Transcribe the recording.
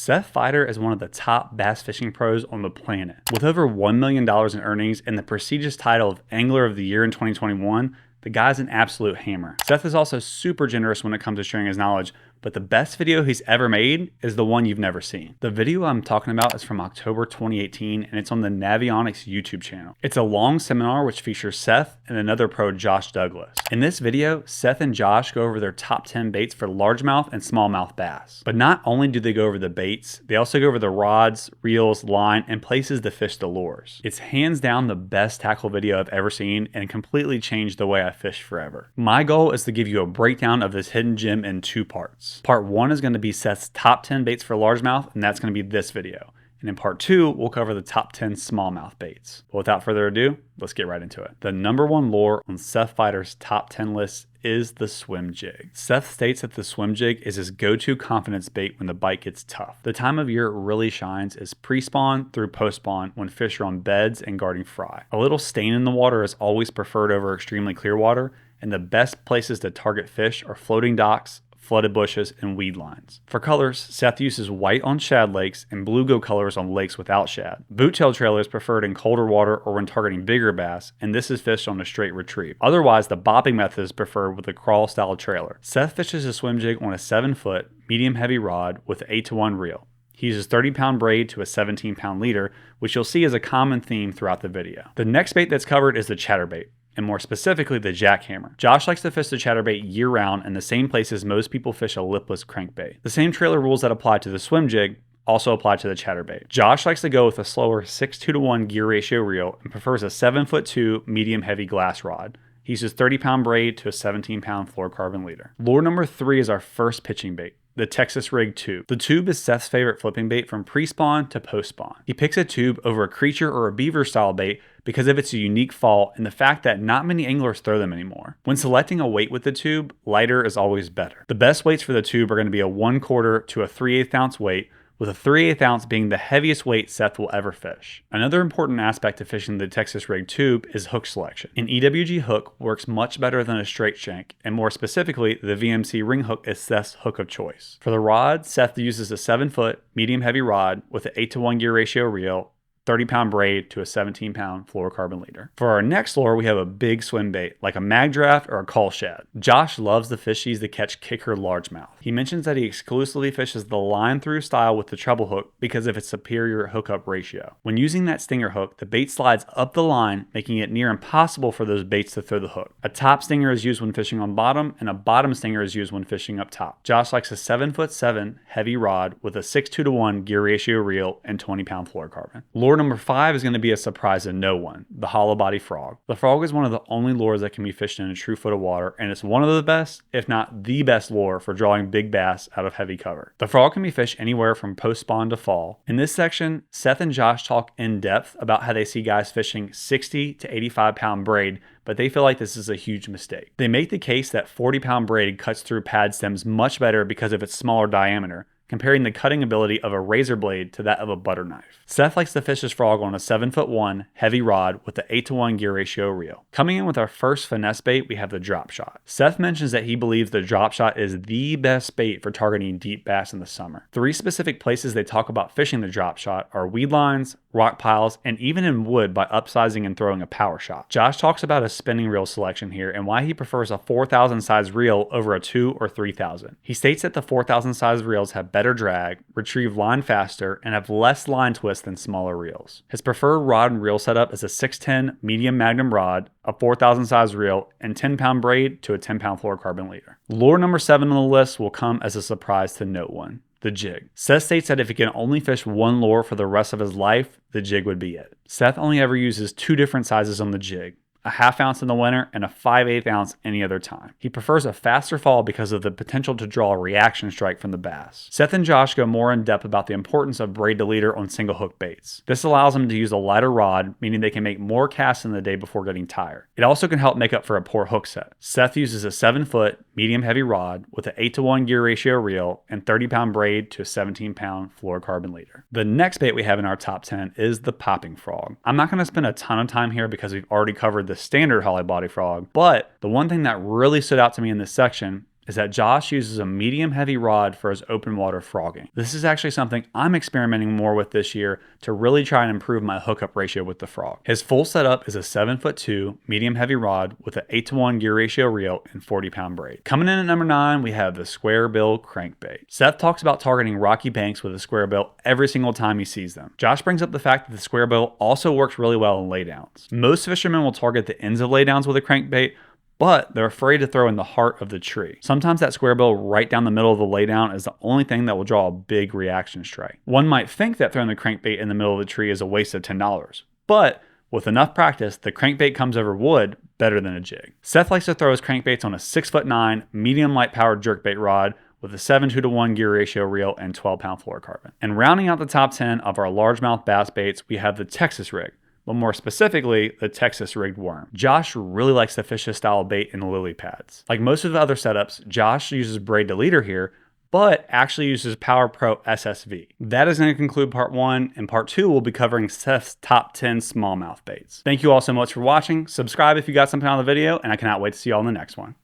Seth Feider is one of the top bass fishing pros on the planet. With over $1 million in earnings and the prestigious title of Angler of the Year in 2021, the guy's an absolute hammer. Seth is also super generous when it comes to sharing his knowledge, but the best video he's ever made is the one you've never seen. The video I'm talking about is from October 2018, and it's on the Navionics YouTube channel. It's a long seminar which features Seth and another pro, Josh Douglas. In this video, Seth and Josh go over their top 10 baits for largemouth and smallmouth bass. But not only do they go over the baits, they also go over the rods, reels, line, and places to fish the lures. It's hands down the best tackle video I've ever seen and completely changed the way I fish forever. My goal is to give you a breakdown of this hidden gem in 2 parts. Part 1 is going to be Seth's top 10 baits for largemouth, and that's going to be this video. And in part 2, we'll cover the top 10 smallmouth baits. But without further ado, let's get right into it. The number 1 lure on Seth Feider's top 10 list is the swim jig. Seth states that the swim jig is his go-to confidence bait when the bite gets tough. The time of year it really shines is pre-spawn through post-spawn when fish are on beds and guarding fry. A little stain in the water is always preferred over extremely clear water, and the best places to target fish are floating docks, flooded bushes, and weed lines. For colors, Seth uses white on shad lakes and bluegill colors on lakes without shad. Boottail trailer is preferred in colder water or when targeting bigger bass, and this is fished on a straight retrieve. Otherwise, the bopping method is preferred with a crawl style trailer. Seth fishes a swim jig on a 7-foot, medium heavy rod with an 8-to-1 reel. He uses 30-pound braid to a 17-pound leader, which you'll see is a common theme throughout the video. The next bait that's covered is the chatterbait, and more specifically the jackhammer. Josh likes to fish the chatterbait year-round in the same places most people fish a lipless crankbait. The same trailer rules that apply to the swim jig also apply to the chatterbait. Josh likes to go with a slower 6:2-to-1 gear ratio reel and prefers a 7'2" medium heavy glass rod. He uses 30-pound braid to a 17-pound fluorocarbon leader. Lure number 3 is our first pitching bait, the Texas Rig Tube. The tube is Seth's favorite flipping bait from pre-spawn to post-spawn. He picks a tube over a creature or a beaver style bait because of its unique fall and the fact that not many anglers throw them anymore. When selecting a weight with the tube, lighter is always better. The best weights for the tube are going to be a 1/4 to a 3/8 ounce weight, with a 3/8 ounce being the heaviest weight Seth will ever fish. Another important aspect of fishing the Texas Rig Tube is hook selection. An EWG hook works much better than a straight shank, and more specifically, the VMC ring hook is Seth's hook of choice. For the rod, Seth uses a 7-foot, medium heavy rod with an 8-to-1 gear ratio reel, 30-pound braid to a 17-pound fluorocarbon leader. For our next lure, we have a big swim bait, like a mag draft or a call shad. Josh loves the fishies to catch kicker largemouth. He mentions that he exclusively fishes the line through style with the treble hook because of its superior hookup ratio. When using that stinger hook, the bait slides up the line, making it near impossible for those baits to throw the hook. A top stinger is used when fishing on bottom, and a bottom stinger is used when fishing up top. Josh likes a 7'7" heavy rod with a 6:2-to-1 gear ratio reel and 20-pound fluorocarbon. Lure number 5 is going to be a surprise to no one, the hollow body frog. The frog is one of the only lures that can be fished in a true foot of water, and it's one of the best, if not the best lure for drawing big bass out of heavy cover. The frog can be fished anywhere from post-spawn to fall. In this section, Seth and Josh talk in depth about how they see guys fishing 60 to 85-pound braid, but they feel like this is a huge mistake. They make the case that 40-pound braid cuts through pad stems much better because of its smaller diameter, comparing the cutting ability of a razor blade to that of a butter knife. Seth likes to fish his frog on a 7'1" heavy rod with an 8-to-1 gear ratio reel. Coming in with our first finesse bait, we have the drop shot. Seth mentions that he believes the drop shot is the best bait for targeting deep bass in the summer. 3 specific places they talk about fishing the drop shot are weed lines, rock piles, and even in wood by upsizing and throwing a power shot. Josh talks about a spinning reel selection here and why he prefers a 4,000 size reel over a 2 or 3,000. He states that the 4,000 size reels have better drag, retrieve line faster, and have less line twist than smaller reels. His preferred rod and reel setup is a 6'10" medium magnum rod, a 4,000 size reel, and 10-pound braid to a 10-pound fluorocarbon leader. Lure number 7 on the list will come as a surprise to no one, the jig. Seth states that if he can only fish one lure for the rest of his life, the jig would be it. Seth only ever uses 2 different sizes on the jig, a 1/2 ounce in the winter and a 5/8 ounce any other time. He prefers a faster fall because of the potential to draw a reaction strike from the bass. Seth and Josh go more in depth about the importance of braid to leader on single hook baits. This allows them to use a lighter rod, meaning they can make more casts in the day before getting tired. It also can help make up for a poor hook set. Seth uses a 7-foot medium heavy rod with an 8-to-1 gear ratio reel and 30-pound braid to a 17-pound fluorocarbon leader. The next bait we have in our top 10 is the popping frog. I'm not going to spend a ton of time here because we've already covered the standard hollow body frog, but the one thing that really stood out to me in this section is that Josh uses a medium heavy rod for his open water frogging. This is actually something I'm experimenting more with this year to really try and improve my hookup ratio with the frog. His full setup is a 7'2" medium heavy rod with an 8-to-1 gear ratio reel and 40-pound braid. Coming in at number 9, we have the square bill crankbait. Seth talks about targeting rocky banks with a square bill every single time he sees them. Josh brings up the fact that the square bill also works really well in laydowns. Most fishermen will target the ends of laydowns with a crankbait, but they're afraid to throw in the heart of the tree. Sometimes that square bill right down the middle of the laydown is the only thing that will draw a big reaction strike. One might think that throwing the crankbait in the middle of the tree is a waste of $10, but with enough practice, the crankbait comes over wood better than a jig. Seth likes to throw his crankbaits on a 6'9" medium light powered jerkbait rod with a 7:2-to-1 gear ratio reel and 12-pound fluorocarbon. And rounding out the top 10 of our largemouth bass baits, we have the Texas rig, but more specifically, the Texas rigged worm. Josh really likes to fish this style of bait in lily pads. Like most of the other setups, Josh uses braid to leader here, but actually uses Power Pro SSV. That is going to conclude part 1, and part 2 will be covering Seth's top 10 smallmouth baits. Thank you all so much for watching. Subscribe if you got something out of the video, and I cannot wait to see you all in the next one.